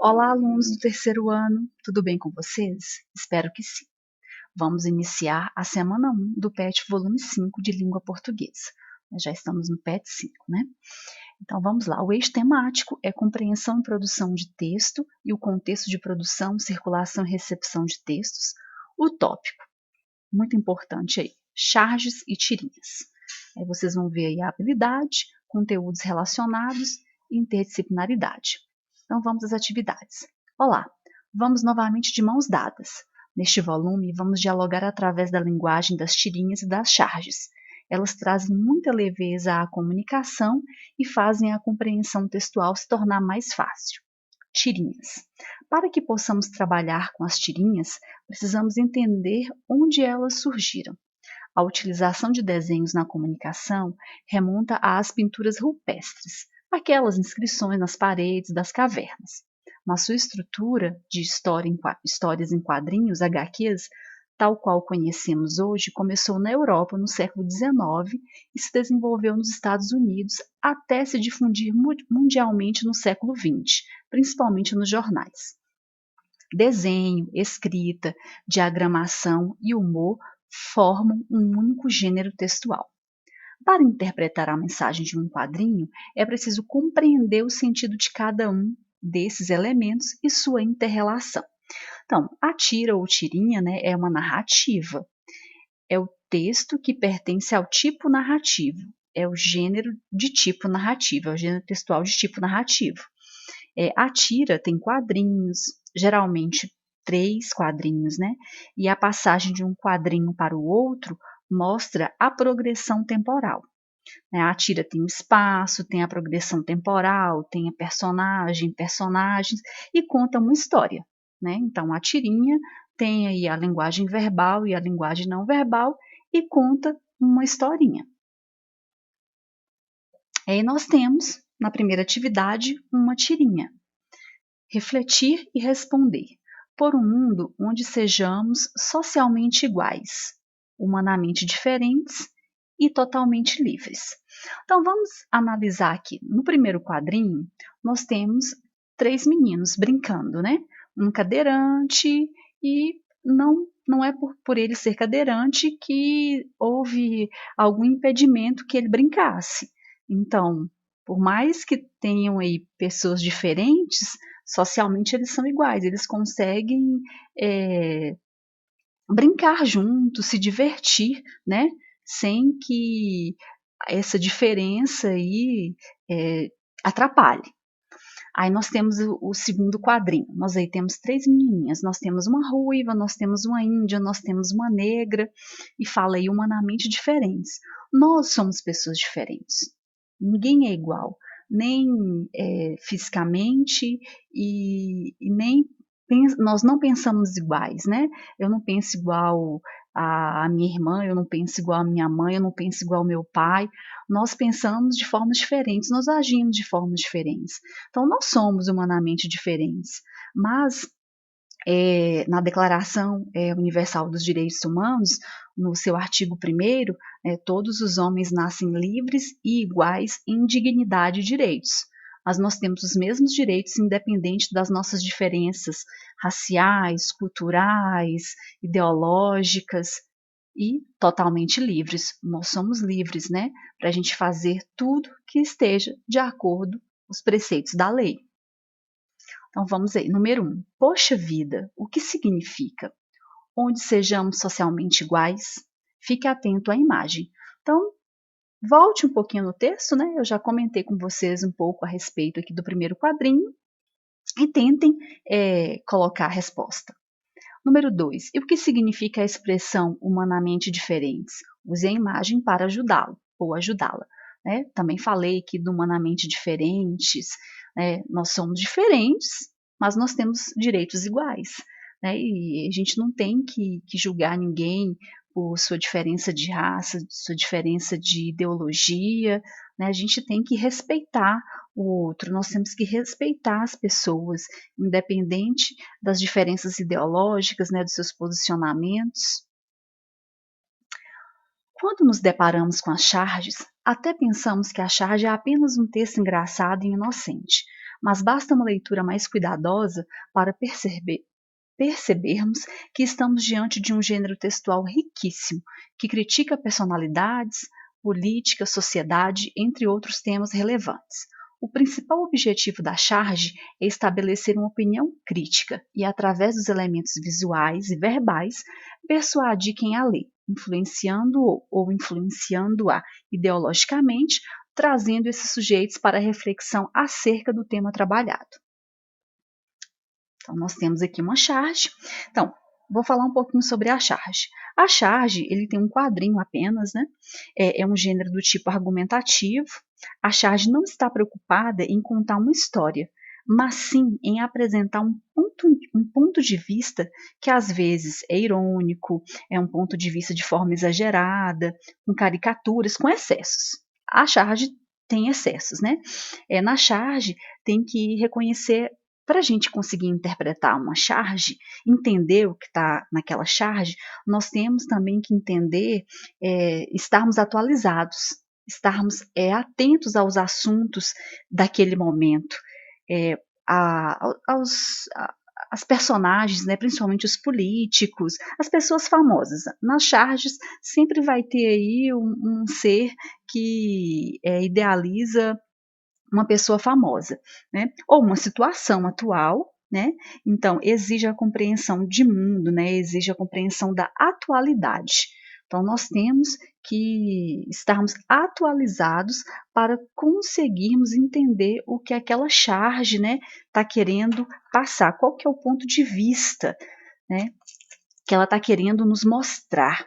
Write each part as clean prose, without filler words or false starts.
Olá, alunos do terceiro ano, tudo bem com vocês? Espero que sim. Vamos iniciar a semana 1 do PET volume 5 de língua portuguesa. Nós já estamos no PET 5, né? Então vamos lá. O eixo temático é compreensão e produção de texto e o contexto de produção, circulação e recepção de textos. O tópico, muito importante aí, charges e tirinhas. Aí vocês vão ver aí a habilidade, conteúdos relacionados e interdisciplinaridade. Então vamos às atividades. Olá, vamos novamente de mãos dadas. Neste volume, vamos dialogar através da linguagem das tirinhas e das charges. Elas trazem muita leveza à comunicação e fazem a compreensão textual se tornar mais fácil. Tirinhas. Para que possamos trabalhar com as tirinhas, precisamos entender onde elas surgiram. A utilização de desenhos na comunicação remonta às pinturas rupestres, aquelas inscrições nas paredes das cavernas. Na sua estrutura de histórias em quadrinhos, HQs, tal qual conhecemos hoje, começou na Europa no século XIX e se desenvolveu nos Estados Unidos até se difundir mundialmente no século XX, principalmente nos jornais. Desenho, escrita, diagramação e humor formam um único gênero textual. Para interpretar a mensagem de um quadrinho, é preciso compreender o sentido de cada um desses elementos e sua interrelação. Então, a tira ou tirinha, né, é uma narrativa. É o texto que pertence ao tipo narrativo. É o gênero de tipo narrativo, é o gênero textual de tipo narrativo. A tira tem quadrinhos, geralmente 3 quadrinhos, né? E a passagem de um quadrinho para o outro mostra a progressão temporal. A tira tem o espaço, tem a progressão temporal, tem a personagens e conta uma história, né? Então a tirinha tem aí a linguagem verbal e a linguagem não verbal e conta uma historinha. Aí nós temos, na primeira atividade, uma tirinha. Refletir e responder por um mundo onde sejamos socialmente iguais, humanamente diferentes e totalmente livres. Então vamos analisar aqui. No primeiro quadrinho, nós temos 3 meninos brincando, né? Um cadeirante e não é por ele ser cadeirante que houve algum impedimento que ele brincasse. Então, por mais que tenham aí pessoas diferentes, socialmente eles são iguais, eles conseguem brincar juntos, se divertir, né? Sem que essa diferença aí atrapalhe. Aí nós temos o segundo quadrinho. Nós aí temos 3 menininhas. Nós temos uma ruiva, nós temos uma índia, nós temos uma negra. E fala aí humanamente diferentes. Nós somos pessoas diferentes. Ninguém é igual. Nem fisicamente e nem nós não pensamos iguais, né? Eu não penso igual a minha irmã, eu não penso igual a minha mãe, eu não penso igual ao meu pai. Nós pensamos de formas diferentes, nós agimos de formas diferentes. Então, nós somos humanamente diferentes, mas na Declaração Universal dos Direitos Humanos, no seu artigo 1º, todos os homens nascem livres e iguais em dignidade e direitos. Mas nós temos os mesmos direitos independente das nossas diferenças raciais, culturais, ideológicas e totalmente livres. Nós somos livres, né, para a gente fazer tudo que esteja de acordo com os preceitos da lei. Então vamos aí, número 1. Poxa vida, o que significa? Onde sejamos socialmente iguais? Fique atento à imagem. Então, volte um pouquinho no texto, né? Eu já comentei com vocês um pouco a respeito aqui do primeiro quadrinho e tentem colocar a resposta. Número 2. E o que significa a expressão humanamente diferentes? Use a imagem para ajudá-lo ou ajudá-la. Né? Também falei aqui do humanamente diferentes. Nós somos diferentes, mas nós temos direitos iguais. Né? E a gente não tem que julgar ninguém por sua diferença de raça, sua diferença de ideologia. Né? A gente tem que respeitar o outro, nós temos que respeitar as pessoas, independente das diferenças ideológicas, né, dos seus posicionamentos. Quando nos deparamos com as charges, até pensamos que a charge é apenas um texto engraçado e inocente, mas basta uma leitura mais cuidadosa para percebermos que estamos diante de um gênero textual riquíssimo, que critica personalidades, política, sociedade, entre outros temas relevantes. O principal objetivo da charge é estabelecer uma opinião crítica e, através dos elementos visuais e verbais, persuadir quem a lê, influenciando-o ou influenciando-a ideologicamente, trazendo esses sujeitos para a reflexão acerca do tema trabalhado. Então, nós temos aqui uma charge. Então, vou falar um pouquinho sobre a charge. A charge, ele tem um quadrinho apenas, né? É um gênero do tipo argumentativo. A charge não está preocupada em contar uma história, mas sim em apresentar um ponto de vista que às vezes é irônico, é um ponto de vista de forma exagerada, com caricaturas, com excessos. A charge tem excessos, né? Na charge tem que reconhecer, para a gente conseguir interpretar uma charge, entender o que está naquela charge, nós temos também que entender, estarmos atualizados, estarmos atentos aos assuntos daquele momento, as personagens, né, principalmente os políticos, as pessoas famosas. Nas charges sempre vai ter aí um ser que idealiza uma pessoa famosa, né? Ou uma situação atual, né? Então, exige a compreensão de mundo, né? Exige a compreensão da atualidade. Então, nós temos que estarmos atualizados para conseguirmos entender o que aquela charge, né, está querendo passar, qual que é o ponto de vista, né, que ela está querendo nos mostrar.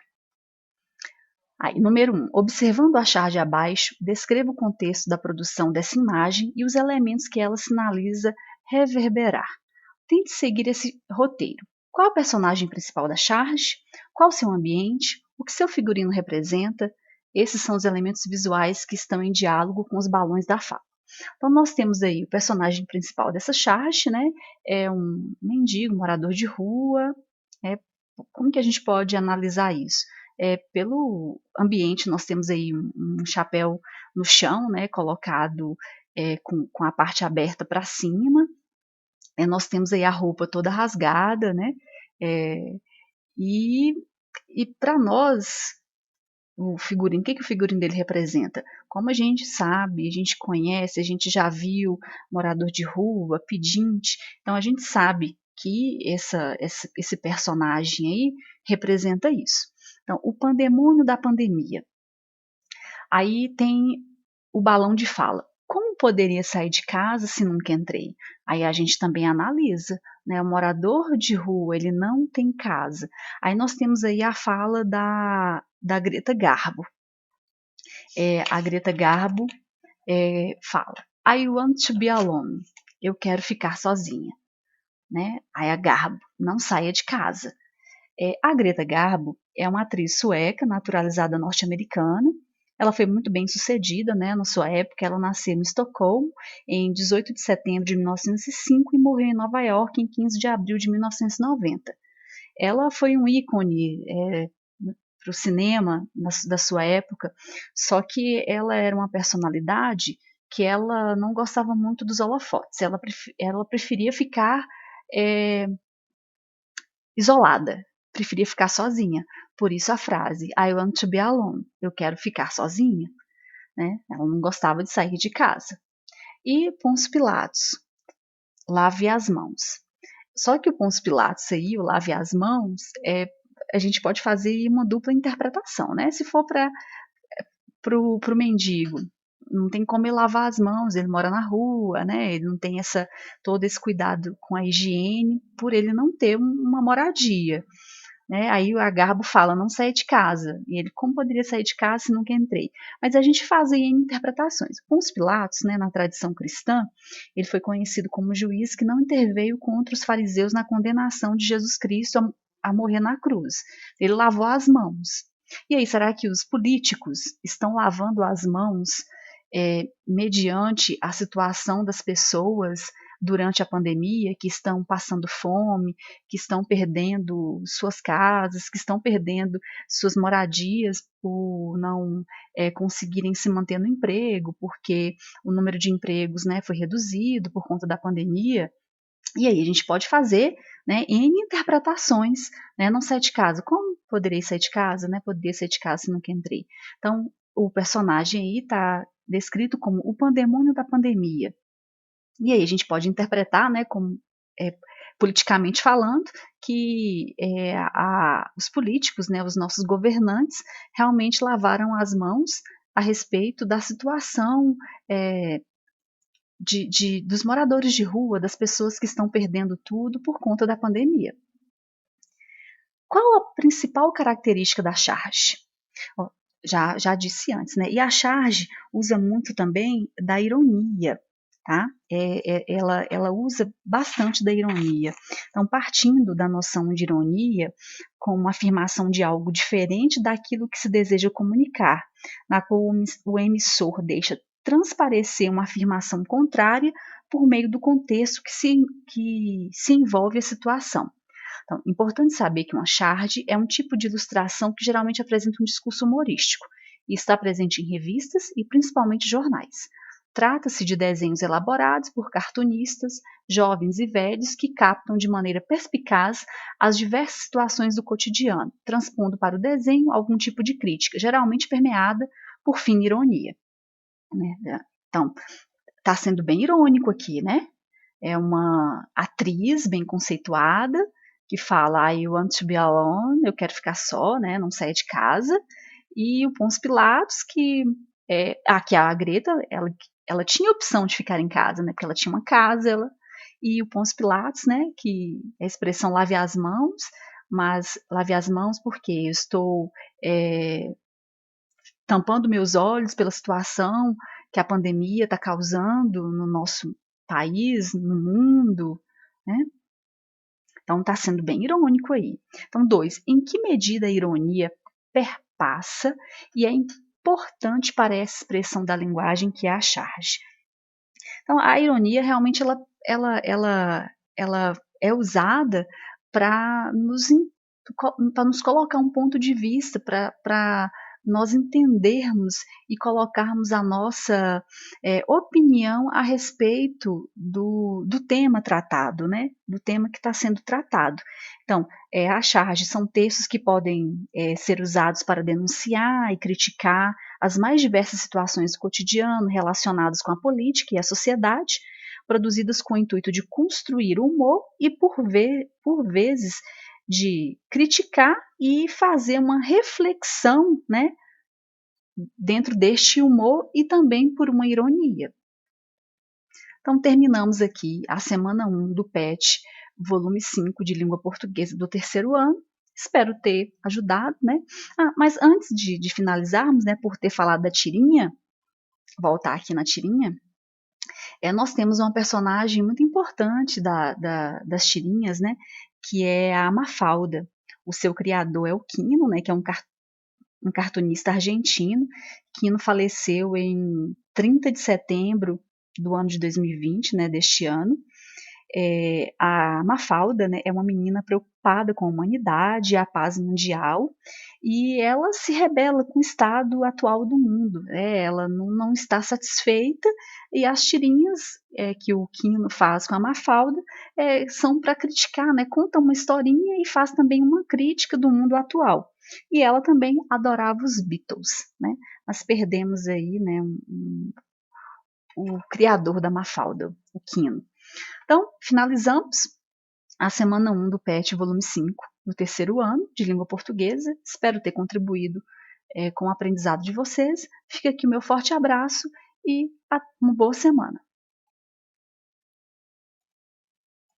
Aí, número 1. Observando a charge abaixo, descreva o contexto da produção dessa imagem e os elementos que ela sinaliza reverberar. Tente seguir esse roteiro. Qual a personagem principal da charge? Qual o seu ambiente? O que seu figurino representa? Esses são os elementos visuais que estão em diálogo com os balões da fala. Então, nós temos aí o personagem principal dessa charge, né? É um mendigo, morador de rua. Como que a gente pode analisar isso? Pelo ambiente, nós temos aí um chapéu no chão, né, colocado com a parte aberta para cima. Nós temos aí a roupa toda rasgada, né? E para nós, o figurino, o que o figurino dele representa? Como a gente sabe, a gente conhece, a gente já viu morador de rua, pedinte, então a gente sabe que esse personagem aí representa isso. Então, o pandemônio da pandemia. Aí tem o balão de fala. Como poderia sair de casa se nunca entrei? Aí a gente também analisa, né? O morador de rua, ele não tem casa. Aí nós temos aí a fala da Greta Garbo. A Greta Garbo fala: I want to be alone. Eu quero ficar sozinha. Né? Aí a Garbo: não saia de casa. A Greta Garbo é uma atriz sueca, naturalizada norte-americana. Ela foi muito bem sucedida, né, na sua época. Ela nasceu em Estocolmo em 18 de setembro de 1905 e morreu em Nova York em 15 de abril de 1990. Ela foi um ícone para o cinema da sua época, só que ela era uma personalidade que ela não gostava muito dos holofotes. Ela preferia ficar isolada, preferia ficar sozinha. Por isso a frase I want to be alone, eu quero ficar sozinha. Né? Ela não gostava de sair de casa. E Pôncio Pilatos, lave as mãos. Só que o Pôncio Pilatos aí, o lave as mãos, a gente pode fazer uma dupla interpretação, né? Se for para o mendigo, não tem como ele lavar as mãos, ele mora na rua, né? Ele não tem todo esse cuidado com a higiene, por ele não ter uma moradia. Né? Aí o Garbo fala, não saia de casa. E ele, como poderia sair de casa se nunca entrei? Mas a gente faz aí interpretações. Pôncio Pilatos, né, na tradição cristã, ele foi conhecido como juiz que não interveio contra os fariseus na condenação de Jesus Cristo a morrer na cruz. Ele lavou as mãos. E aí, será que os políticos estão lavando as mãos mediante a situação das pessoas durante a pandemia, que estão passando fome, que estão perdendo suas casas, que estão perdendo suas moradias por não conseguirem se manter no emprego, porque o número de empregos, né, foi reduzido por conta da pandemia. E aí a gente pode fazer, né, N interpretações, né, não sair de casa. Como poderei sair de casa? Né? Poderia sair de casa se nunca entrei. Então, o personagem aí está descrito como o pandemônio da pandemia. E aí a gente pode interpretar, né, como politicamente falando, que os políticos, né, os nossos governantes, realmente lavaram as mãos a respeito da situação dos moradores de rua, das pessoas que estão perdendo tudo por conta da pandemia. Qual a principal característica da charge? Já disse antes, né? E a charge usa muito também da ironia, tá? Ela usa bastante da ironia. Então, partindo da noção de ironia como uma afirmação de algo diferente daquilo que se deseja comunicar, na qual o emissor deixa transparecer uma afirmação contrária por meio do contexto que se envolve a situação. Então, importante saber que uma charge é um tipo de ilustração que geralmente apresenta um discurso humorístico e está presente em revistas e principalmente jornais. Trata-se de desenhos elaborados por cartunistas, jovens e velhos, que captam de maneira perspicaz as diversas situações do cotidiano, transpondo para o desenho algum tipo de crítica, geralmente permeada por fina ironia. Né? Então, está sendo bem irônico aqui, né? É uma atriz bem conceituada que fala I want to be alone, eu quero ficar só, né, não sair de casa. E o Pôncio Pilatos, que a Greta, ela tinha a opção de ficar em casa, né, porque ela tinha uma casa, e o Pôncio Pilatos, né, que é a expressão lave as mãos, mas lave as mãos porque eu estou tampando meus olhos pela situação que a pandemia está causando no nosso país, no mundo, né? Então está sendo bem irônico aí. Então, 2. Em que medida a ironia perpassa e é importante para essa expressão da linguagem que é a charge? Então, a ironia realmente ela é usada para nos colocar um ponto de vista, para nós entendermos e colocarmos a nossa opinião a respeito do tema tratado, né? Do tema que está sendo tratado. Então, a charge são textos que podem ser usados para denunciar e criticar as mais diversas situações do cotidiano relacionadas com a política e a sociedade, produzidas com o intuito de construir humor e, por vezes, de criticar e fazer uma reflexão, né, dentro deste humor e também por uma ironia. Então, terminamos aqui a semana 1 do PET, volume 5 de língua portuguesa do terceiro ano. Espero ter ajudado, né? Mas antes de finalizarmos, né, por ter falado da tirinha, voltar aqui na tirinha, nós temos uma personagem muito importante das tirinhas, né, que é a Mafalda. O seu criador é o Quino, né, que é um cartunista argentino. Quino faleceu em 30 de setembro do ano de 2020, né, deste ano. A Mafalda, né, é uma menina preocupada com a humanidade e a paz mundial, e ela se rebela com o estado atual do mundo. Ela não está satisfeita, e as tirinhas que o Quino faz com a Mafalda são para criticar, né, conta uma historinha e faz também uma crítica do mundo atual. E ela também adorava os Beatles, né? Nós perdemos aí, né, o criador da Mafalda, o Quino. Então, finalizamos a semana 1 do PET, volume 5, do terceiro ano de língua portuguesa. Espero ter contribuído com o aprendizado de vocês. Fica aqui o meu forte abraço e uma boa semana.